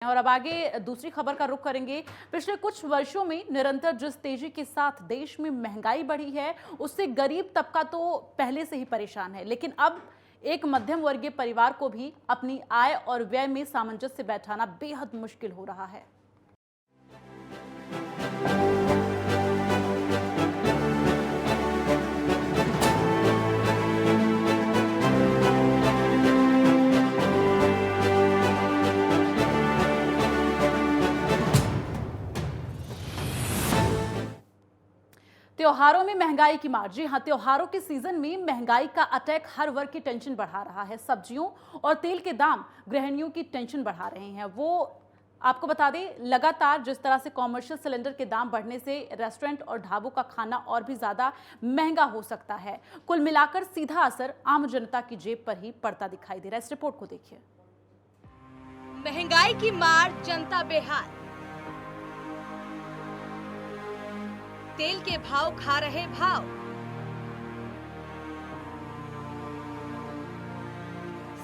और अब आगे दूसरी खबर का रुख करेंगे। पिछले कुछ वर्षों में निरंतर जिस तेजी के साथ देश में महंगाई बढ़ी है, उससे गरीब तबका तो पहले से ही परेशान है, लेकिन अब एक मध्यम वर्गीय परिवार को भी अपनी आय और व्यय में सामंजस्य बैठाना बेहद मुश्किल हो रहा है। त्योहारों में महंगाई की मार। जी हां, त्योहारों के सीजन में महंगाई का अटैक हर वर्ग की टेंशन बढ़ा रहा है। सब्जियों और तेल के दाम गृहिणियों की टेंशन बढ़ा रहे हैं। वो आपको बता दें, लगातार जिस तरह से कॉमर्शियल सिलेंडर के दाम बढ़ने से रेस्टोरेंट और ढाबों का खाना और भी ज्यादा महंगा हो सकता है। कुल मिलाकर सीधा असर आम जनता की जेब पर ही पड़ता दिखाई दे रहा है। इस रिपोर्ट को देखिए। महंगाई की मार, जनता बेहाल। तेल के भाव खा रहे भाव।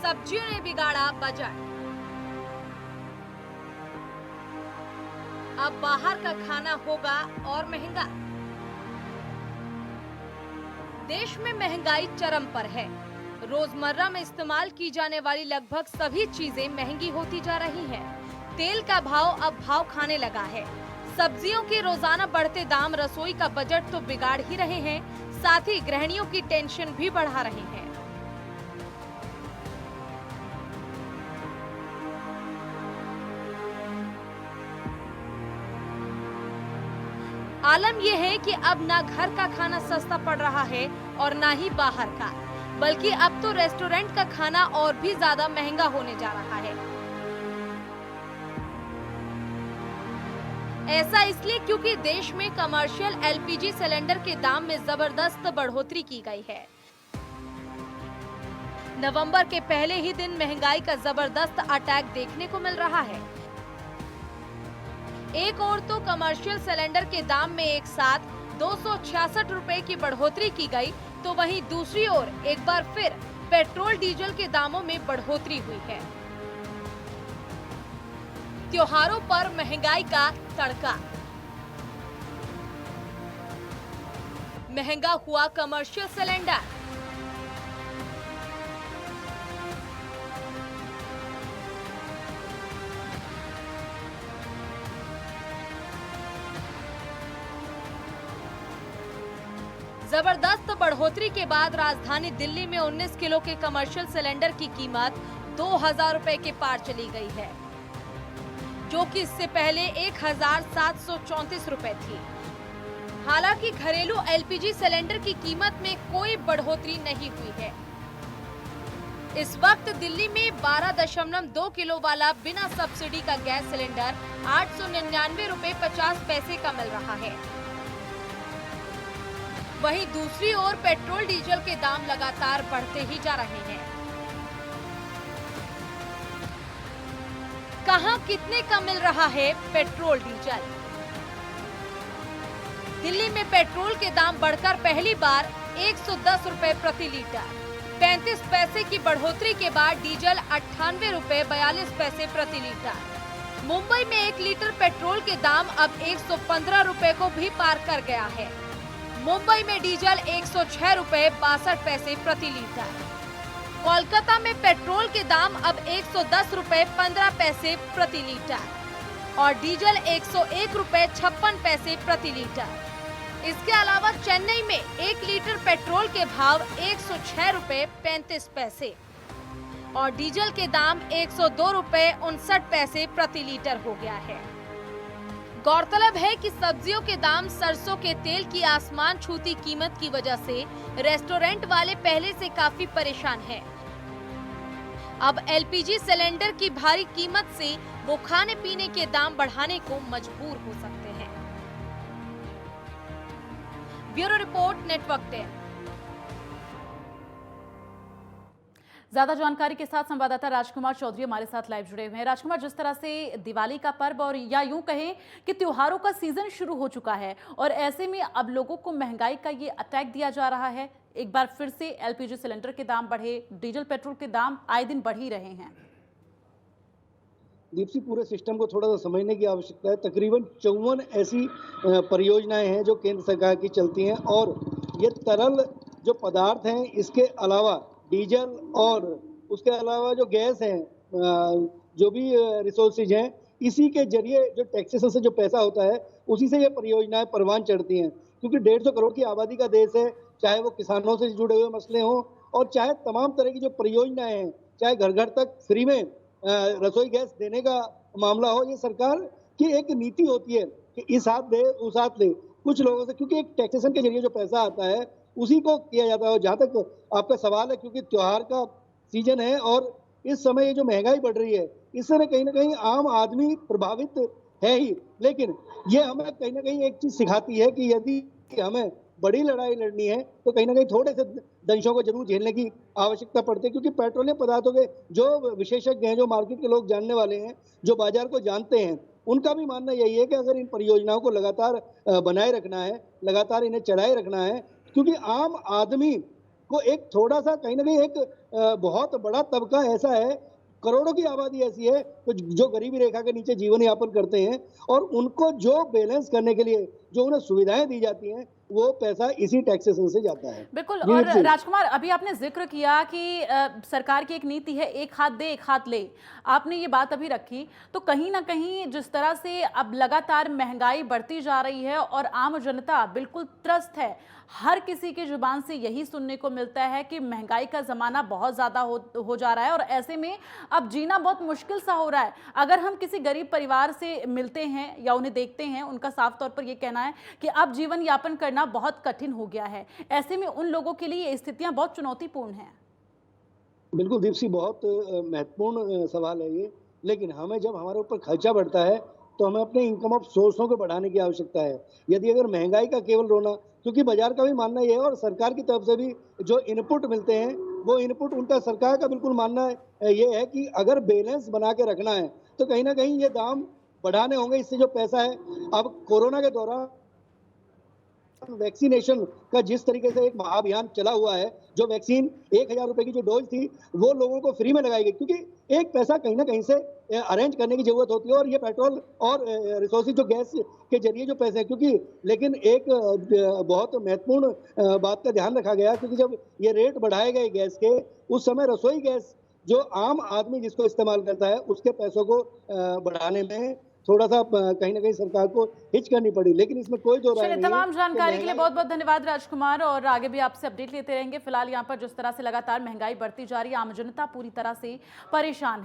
सब्जियों ने बिगाड़ा बजट। अब बाहर का खाना होगा और महंगा। देश में महंगाई चरम पर है। रोजमर्रा में इस्तेमाल की जाने वाली लगभग सभी चीजें महंगी होती जा रही हैं। तेल का भाव अब भाव खाने लगा है। सब्जियों के रोजाना बढ़ते दाम रसोई का बजट तो बिगाड़ ही रहे हैं, साथ ही गृहिणियों की टेंशन भी बढ़ा रहे हैं। आलम यह है कि अब ना घर का खाना सस्ता पड़ रहा है और ना ही बाहर का, बल्कि अब तो रेस्टोरेंट का खाना और भी ज्यादा महंगा होने जा रहा है। ऐसा इसलिए क्योंकि देश में कमर्शियल एलपीजी सिलेंडर के दाम में जबरदस्त बढ़ोतरी की गई है। नवंबर के पहले ही दिन महंगाई का जबरदस्त अटैक देखने को मिल रहा है। एक ओर तो कमर्शियल सिलेंडर के दाम में एक साथ 266 रुपए की बढ़ोतरी की गई, तो वहीं दूसरी ओर एक बार फिर पेट्रोल डीजल के दामों में बढ़ोतरी हुई है। त्योहारों पर महंगाई का तड़का। महंगा हुआ कमर्शियल सिलेंडर। जबरदस्त बढ़ोतरी के बाद राजधानी दिल्ली में 19 किलो के कमर्शियल सिलेंडर की कीमत 2000 रुपए के पार चली गई है, जो कि इससे पहले 1734 रुपए थी। हालांकि घरेलू एलपीजी सिलेंडर की कीमत में कोई बढ़ोतरी नहीं हुई है। इस वक्त दिल्ली में 12.2 किलो वाला बिना सब्सिडी का गैस सिलेंडर 899 रुपए 50 पैसे का मिल रहा है। वहीं दूसरी ओर पेट्रोल डीजल के दाम लगातार बढ़ते ही जा रहे हैं। कहां कितने का मिल रहा है पेट्रोल डीजल? दिल्ली में पेट्रोल के दाम बढ़कर पहली बार 110 रुपए प्रति लीटर। 35 पैसे की बढ़ोतरी के बाद डीजल 98 रुपए 42 पैसे प्रति लीटर। मुंबई में 1 लीटर पेट्रोल के दाम अब 115 रुपए को भी पार कर गया है। मुंबई में डीजल 106 रुपए 62 पैसे प्रति लीटर। कोलकाता में पेट्रोल के दाम अब 110 रुपए 15 पैसे प्रति लीटर और डीजल 101 रुपए 56 पैसे प्रति लीटर। इसके अलावा चेन्नई में 1 लीटर पेट्रोल के भाव 106 रुपए 35 पैसे और डीजल के दाम 102 रुपए 59 पैसे प्रति लीटर हो गया है। गौरतलब है कि सब्जियों के दाम सरसों के तेल की आसमान छूती कीमत की वजह से रेस्टोरेंट वाले पहले से काफी परेशान हैं। अब एलपीजी सिलेंडर की भारी कीमत से वो खाने पीने के दाम बढ़ाने को मजबूर हो सकते हैं। Bureau report, network 10। ज्यादा जानकारी के साथ संवाददाता राजकुमार चौधरी हमारे साथ लाइव जुड़े हुए हैं। राजकुमार, जिस तरह से दिवाली का पर्व और या यूं कहें कि त्योहारों का सीजन शुरू हो चुका है और ऐसे में अब लोगों को महंगाई का ये अटैक दिया जा रहा है, एक बार फिर से एलपीजी सिलेंडर के दाम बढ़े, डीजल पेट्रोल के दाम आए दिन बढ़ ही रहे हैं। दीप्ति, पूरे सिस्टम को थोड़ा सा समझने की आवश्यकता है। तकरीबन 54 ऐसी परियोजनाएं हैं जो केंद्र सरकार की चलती हैं, और ये तरल जो पदार्थ हैं, इसके अलावा डीजल और उसके अलावा जो गैस है, जो भी रिसोर्सेज हैं, इसी के जरिए जो टैक्सेशन से जो पैसा होता है, उसी से ये परियोजनाएं परवान चढ़ती हैं। क्योंकि 150 करोड़ की आबादी का देश है, चाहे वो किसानों से जुड़े हुए मसले हों और चाहे तमाम तरह की जो परियोजनाएं हैं, चाहे घर घर तक फ्री में रसोई गैस देने का मामला हो, ये सरकार की एक नीति होती है कि इस हाथ दे उस हाथ ले। कुछ लोगों से, क्योंकि एक टैक्सेशन के जरिए जो पैसा आता है उसी को किया जाता है। और जहाँ तक आपका सवाल है, क्योंकि त्योहार का सीजन है और इस समय ये जो महंगाई बढ़ रही है, इससे ना कहीं आम आदमी प्रभावित है ही, लेकिन ये हमें कहीं ना कहीं एक चीज सिखाती है कि यदि हमें बड़ी लड़ाई लड़नी है तो कहीं ना कहीं थोड़े से दंशों को जरूर झेलने की आवश्यकता पड़ती है। क्योंकि पेट्रोलियम पदार्थों के जो विशेषज्ञ हैं, जो मार्केट के लोग जानने वाले हैं, जो बाजार को जानते हैं, उनका भी मानना यही है कि अगर इन परियोजनाओं को लगातार बनाए रखना है, लगातार इन्हें चलाए रखना है, क्योंकि आम आदमी को एक थोड़ा सा कहीं ना कहीं एक बहुत बड़ा तबका ऐसा है, करोड़ों की आबादी ऐसी है तो जो गरीबी रेखा के नीचे जीवन यापन करते हैं, और उनको जो बैलेंस करने के लिए जो उन्हें सुविधाएं दी जाती हैं, वो पैसा इसी टैक्सेशन से जाता है। बिल्कुल। और राजकुमार, अभी आपने जिक्र किया कि सरकार की एक नीति है, एक हाथ दे एक हाथ ले, आपने ये बात अभी रखी, तो कहीं ना कहीं जिस तरह से अब लगातार महंगाई बढ़ती जा रही है और आम जनता बिल्कुल त्रस्त है, हर किसी की जुबान से यही सुनने को मिलता है कि महंगाई का ज़माना बहुत ज़्यादा हो जा रहा है और ऐसे में अब जीना बहुत मुश्किल सा हो रहा है। अगर हम किसी गरीब परिवार से मिलते हैं या उन्हें देखते हैं, उनका साफ तौर पर यह कहना है कि अब जीवन यापन करना बहुत कठिन हो गया है। ऐसे में उन लोगों के लिए ये स्थितियां बहुत चुनौतीपूर्ण हैं। बिल्कुल दीप्ति, बहुत महत्वपूर्ण सवाल है ये। लेकिन हमें जब हमारे ऊपर खर्चा बढ़ता है तो हमें अपने इनकम ऑफ सोर्सों को बढ़ाने की आवश्यकता है। यदि अगर महंगाई का केवल रोना, क्योंकि बाजार का भी मानना ये है और सरकार की तरफ से भी जो इनपुट मिलते हैं, वो इनपुट उनका सरकार का बिल्कुल मानना ये है कि अगर बैलेंस बना के रखना है तो कहीं ना कहीं ये दाम बढ़ाने होंगे। इससे जो पैसा है, अब कोरोना के दौरान वैक्सीनेशन का जिस तरीके से एक महाअभियान चला हुआ है, जो वैक्सीन 1000 रुपए की जो डोज थी वो लोगों को फ्री में लगाई गई, क्योंकि एक पैसा कहीं ना कहीं से अरेंज करने की जरूरत होती है। और ये पेट्रोल और रिसोर्सेज जो गैस के जरिए जो पैसे हैं, क्योंकि लेकिन एक बहुत महत्वपूर्ण बात का ध्यान रखा गया, क्योंकि जब ये रेट बढ़ाए गए गैस के, उस समय रसोई गैस जो आम आदमी जिसको इस्तेमाल करता है, उसके पैसों को बढ़ाने में थोड़ा सा कहीं ना कहीं सरकार को हिच करनी पड़ी। लेकिन इसमें कोई दो राय नहीं है। तमाम जानकारी के लिए बहुत बहुत धन्यवाद राजकुमार, और आगे भी आपसे अपडेट लेते रहेंगे। फिलहाल यहाँ पर जिस तरह से लगातार महंगाई बढ़ती जा रही है, आम जनता पूरी तरह से परेशान है।